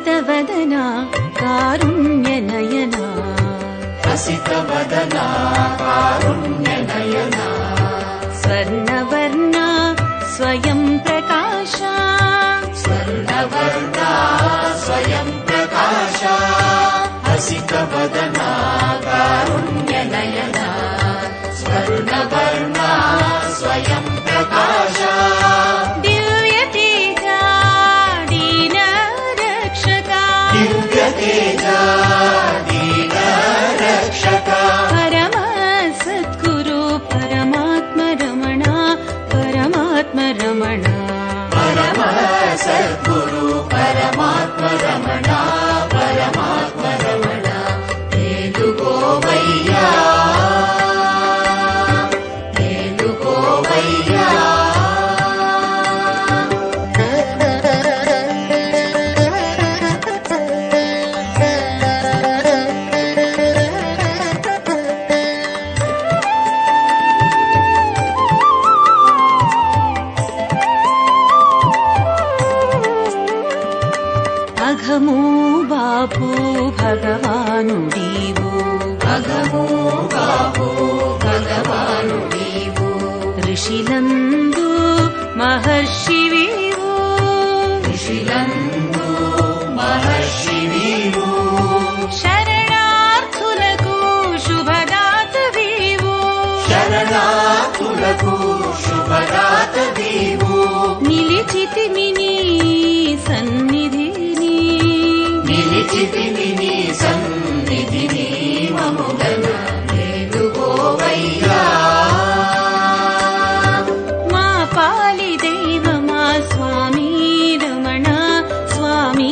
हसितवदना कारुण्यनयना हसितवदना कारुण्यनयना स्वर्णवर्णा स्वयं प्रकाशा स्वर्णवर्णा स्वयं प्रकाशा हसितवदना कारुण्यनयना स्वर्णवर्णा स्वयं प्रकाशा दिव्यतेजा दीनरक्षका दिव्यतेजा दीनरक्षका परम सद्गुरु परमात्मरमणा परमात्मरमणा परम सद्गुरु परमात्मरमणा परमात्मरमणा वेलुगोवय्या वेलुगोवय्या అఘము బాపు భగవానుడీవు అఘము బాపు భగవానుడీవు ఋషిలందు మహర్షివీవు ఋషిలందు మహర్షివీవు శరణార్థులకు శుభదాతవీవు శరణార్థులకు శుభదాతవీవు నిలిచితిమి నీ సన్నిధిని నిలిచితిమి నీ సన్నిధిని మముగన వేలుగోవయ్యా మా పాలి దైవమా స్వామి రమణ స్వామి